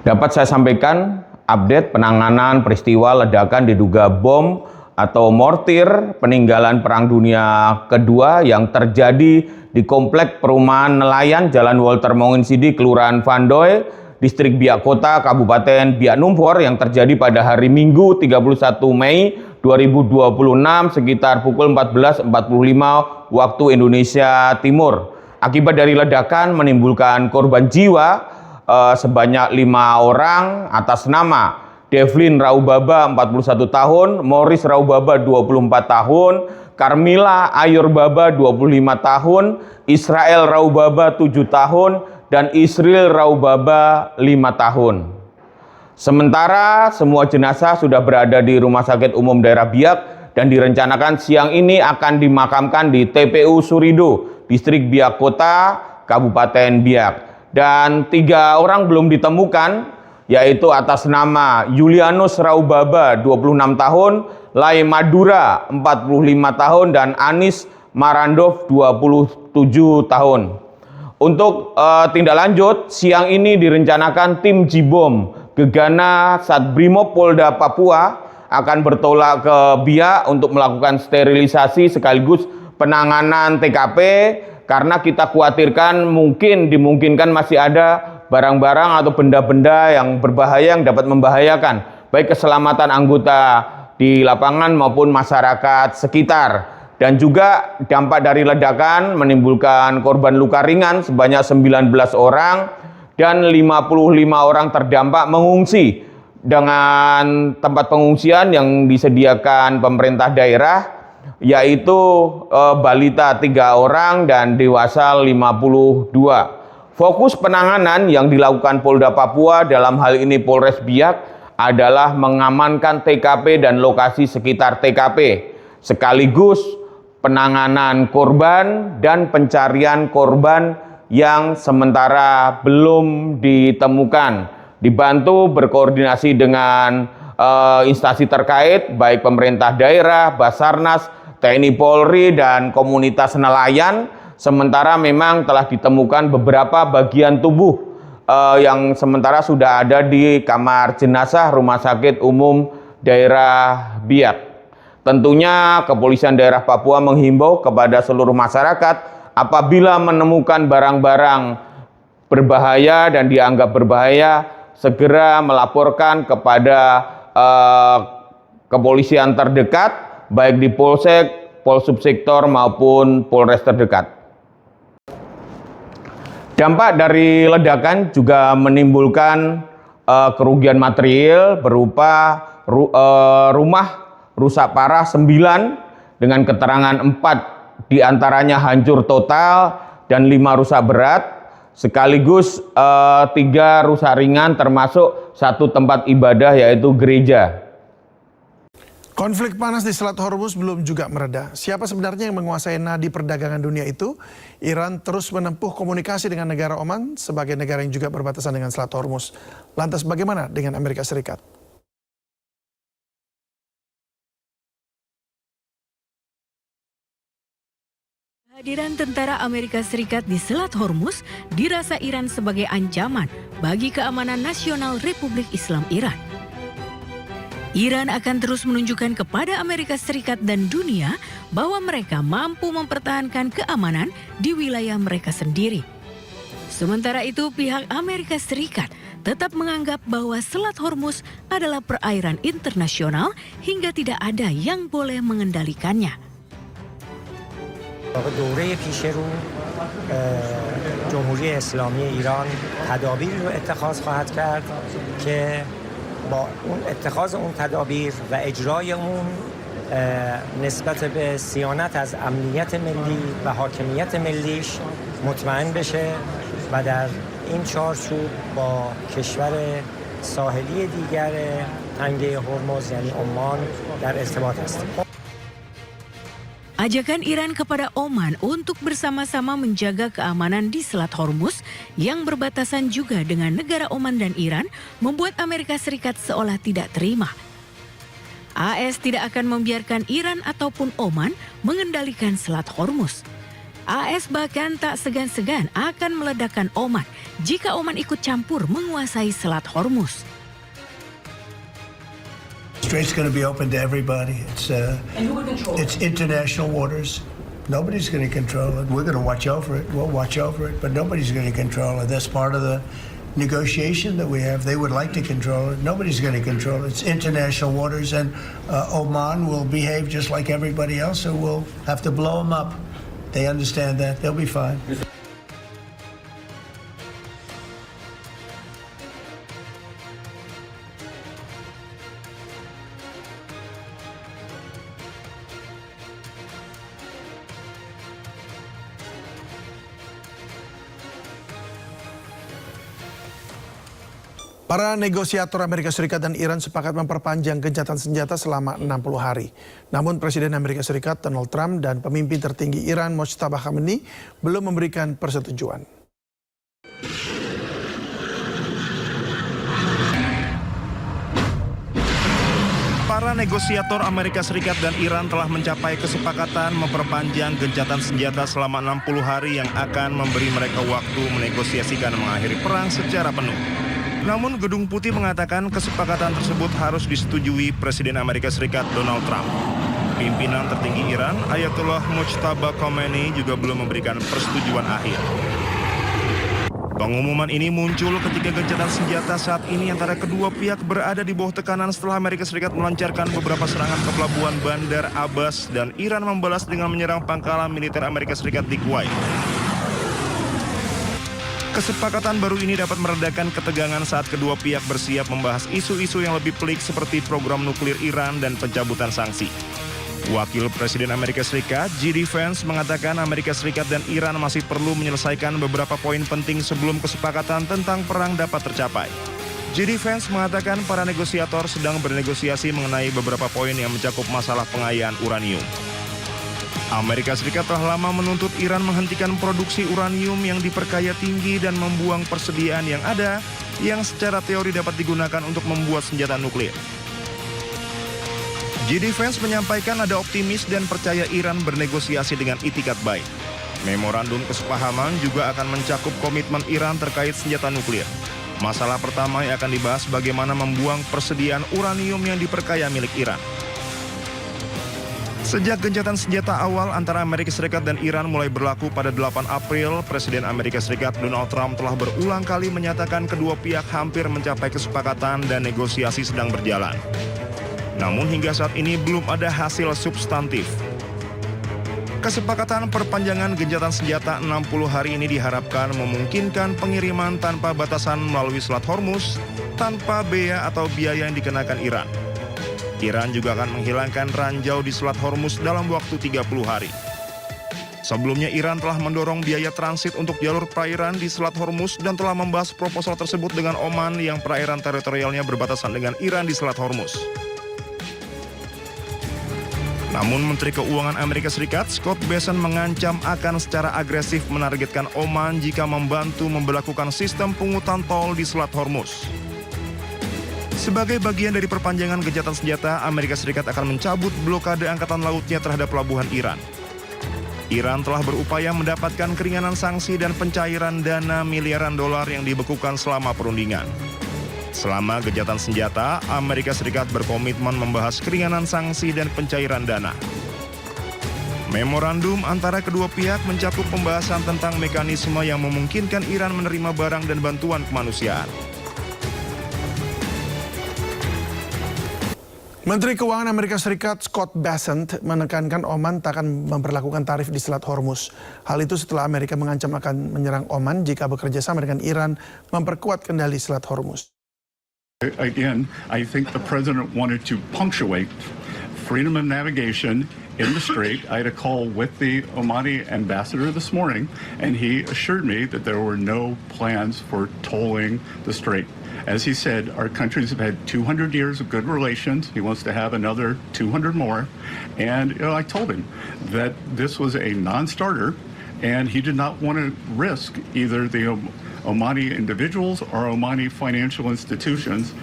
Dapat saya sampaikan update penanganan peristiwa ledakan diduga bom atau mortir peninggalan Perang Dunia Kedua yang terjadi di Komplek Perumahan Nelayan Jalan Walter Monginsidi, Kelurahan Vandoy, Distrik Biak Kota, Kabupaten Biak Numfor yang terjadi pada hari Minggu 31 Mei 2026 sekitar pukul 14.45 waktu Indonesia Timur. Akibat dari ledakan menimbulkan korban jiwa sebanyak 5 orang atas nama Devlin Raubaba 41 tahun, Morris Raubaba 24 tahun, Carmila Ayurbaba 25 tahun, Israel Raubaba 7 tahun, dan Israel Raubaba 5 tahun. Sementara semua jenazah sudah berada di Rumah Sakit Umum Daerah Biak dan direncanakan siang ini akan dimakamkan di TPU Surido, Distrik Biak Kota, Kabupaten Biak. Dan 3 orang belum ditemukan, yaitu atas nama Julianus Raubaba 26 tahun, Lai Madura 45 tahun, dan Anis Marandov 27 tahun. Untuk tindak lanjut, siang ini direncanakan tim Jibom Gegana Satbrimob Polda Papua akan bertolak ke Biak untuk melakukan sterilisasi sekaligus penanganan TKP, karena kita khawatirkan dimungkinkan masih ada barang-barang atau benda-benda yang berbahaya yang dapat membahayakan baik keselamatan anggota di lapangan maupun masyarakat sekitar. Dan juga dampak dari ledakan menimbulkan korban luka ringan sebanyak 19 orang dan 55 orang terdampak mengungsi dengan tempat pengungsian yang disediakan pemerintah daerah, yaitu balita 3 orang dan dewasa 52. Fokus penanganan yang dilakukan Polda Papua dalam hal ini Polres Biak adalah mengamankan TKP dan lokasi sekitar TKP, sekaligus penanganan korban dan pencarian korban yang sementara belum ditemukan, dibantu berkoordinasi dengan instansi terkait baik pemerintah daerah, Basarnas, TNI Polri, dan komunitas nelayan. Sementara memang telah ditemukan beberapa bagian tubuh yang sementara sudah ada di kamar jenazah Rumah Sakit Umum Daerah Biak. Tentunya Kepolisian Daerah Papua menghimbau kepada seluruh masyarakat apabila menemukan barang-barang berbahaya dan dianggap berbahaya, segera melaporkan kepada kepolisian terdekat, baik di Polsek, Polsubsektor maupun Polres terdekat. Dampak dari ledakan juga menimbulkan kerugian material berupa rumah rusak parah 9 dengan keterangan 4 diantaranya hancur total dan 5 rusak berat, sekaligus 3 rusak ringan termasuk 1 tempat ibadah yaitu gereja. Konflik panas di Selat Hormuz belum juga mereda. Siapa sebenarnya yang menguasai nadi perdagangan dunia itu? Iran terus menempuh komunikasi dengan negara Oman sebagai negara yang juga berbatasan dengan Selat Hormuz. Lantas bagaimana dengan Amerika Serikat? Kehadiran tentara Amerika Serikat di Selat Hormuz dirasa Iran sebagai ancaman bagi keamanan nasional Republik Islam Iran. Iran akan terus menunjukkan kepada Amerika Serikat dan dunia bahwa mereka mampu mempertahankan keamanan di wilayah mereka sendiri. Sementara itu, pihak Amerika Serikat tetap menganggap bahwa Selat Hormuz adalah perairan internasional hingga tidak ada yang boleh mengendalikannya. دوره پیش رو جمهوری اسلامی ایران تدابیر رو اتخاذ خواهد کرد که با اون اتخاذ اون تدابیر و اجرای اون نسبت به صیانت از امنیت ملی و حاکمیت ملیش مطمئن بشه و در این چارچوب با کشور ساحلی دیگر تنگه هرمز یعنی عمان در ارتباط هستیم. Ajakan Iran kepada Oman untuk bersama-sama menjaga keamanan di Selat Hormuz yang berbatasan juga dengan negara Oman dan Iran membuat Amerika Serikat seolah tidak terima. AS tidak akan membiarkan Iran ataupun Oman mengendalikan Selat Hormuz. AS bahkan tak segan-segan akan meledakkan Oman jika Oman ikut campur menguasai Selat Hormuz. Strait's going to be open to everybody. And who would control it? It's international waters. Nobody's going to control it. We're going to watch over it. We'll watch over it, but nobody's going to control it. That's part of the negotiation that we have. They would like to control it. Nobody's going to control it. It's international waters, and Oman will behave just like everybody else, so we'll have to blow them up. They understand that. They'll be fine. Para negosiator Amerika Serikat dan Iran sepakat memperpanjang gencatan senjata selama 60 hari. Namun Presiden Amerika Serikat Donald Trump dan pemimpin tertinggi Iran Mojtaba Khamenei belum memberikan persetujuan. Para negosiator Amerika Serikat dan Iran telah mencapai kesepakatan memperpanjang gencatan senjata selama 60 hari yang akan memberi mereka waktu menegosiasikan mengakhiri perang secara penuh. Namun Gedung Putih mengatakan kesepakatan tersebut harus disetujui Presiden Amerika Serikat Donald Trump. Pimpinan tertinggi Iran, Ayatollah Mojtaba Khamenei juga belum memberikan persetujuan akhir. Pengumuman ini muncul ketika gencatan senjata saat ini antara kedua pihak berada di bawah tekanan setelah Amerika Serikat melancarkan beberapa serangan ke pelabuhan Bandar Abbas dan Iran membalas dengan menyerang pangkalan militer Amerika Serikat di Kuwait. Kesepakatan baru ini dapat meredakan ketegangan saat kedua pihak bersiap membahas isu-isu yang lebih pelik seperti program nuklir Iran dan pencabutan sanksi. Wakil Presiden Amerika Serikat, J.D. Vance, mengatakan Amerika Serikat dan Iran masih perlu menyelesaikan beberapa poin penting sebelum kesepakatan tentang perang dapat tercapai. J.D. Vance mengatakan para negosiator sedang bernegosiasi mengenai beberapa poin yang mencakup masalah pengayaan uranium. Amerika Serikat telah lama menuntut Iran menghentikan produksi uranium yang diperkaya tinggi dan membuang persediaan yang ada yang secara teori dapat digunakan untuk membuat senjata nuklir. J.D. Vance menyampaikan ada optimis dan percaya Iran bernegosiasi dengan itikat baik. Memorandum kesepahaman juga akan mencakup komitmen Iran terkait senjata nuklir. Masalah pertama yang akan dibahas bagaimana membuang persediaan uranium yang diperkaya milik Iran. Sejak gencatan senjata awal antara Amerika Serikat dan Iran mulai berlaku pada 8 April, Presiden Amerika Serikat Donald Trump telah berulang kali menyatakan kedua pihak hampir mencapai kesepakatan dan negosiasi sedang berjalan. Namun hingga saat ini belum ada hasil substantif. Kesepakatan perpanjangan gencatan senjata 60 hari ini diharapkan memungkinkan pengiriman tanpa batasan melalui Selat Hormuz tanpa bea atau biaya yang dikenakan Iran. Iran juga akan menghilangkan ranjau di Selat Hormuz dalam waktu 30 hari. Sebelumnya Iran telah mendorong biaya transit untuk jalur perairan di Selat Hormuz dan telah membahas proposal tersebut dengan Oman yang perairan teritorialnya berbatasan dengan Iran di Selat Hormuz. Namun Menteri Keuangan Amerika Serikat Scott Bessent mengancam akan secara agresif menargetkan Oman jika membantu memberlakukan sistem pungutan tol di Selat Hormuz. Sebagai bagian dari perpanjangan gencatan senjata, Amerika Serikat akan mencabut blokade angkatan lautnya terhadap pelabuhan Iran. Iran telah berupaya mendapatkan keringanan sanksi dan pencairan dana miliaran dolar yang dibekukan selama perundingan. Selama gencatan senjata, Amerika Serikat berkomitmen membahas keringanan sanksi dan pencairan dana. Memorandum antara kedua pihak mencakup pembahasan tentang mekanisme yang memungkinkan Iran menerima barang dan bantuan kemanusiaan. Menteri Keuangan Amerika Serikat Scott Bessent menekankan Oman tak akan memperlakukan tarif di Selat Hormuz. Hal itu setelah Amerika mengancam akan menyerang Oman jika bekerja sama dengan Iran memperkuat kendali Selat Hormuz. Again, I think the president wanted to punctuate freedom of navigation in the strait. I had a call with the Omani ambassador this morning, and he assured me that there were no plans for tolling the strait. As he said, our countries have had 200 years of good relations. He wants to have another 200 more. And I told him that this was a non-starter, and he did not want to risk either the Omani individuals or Omani financial institutions.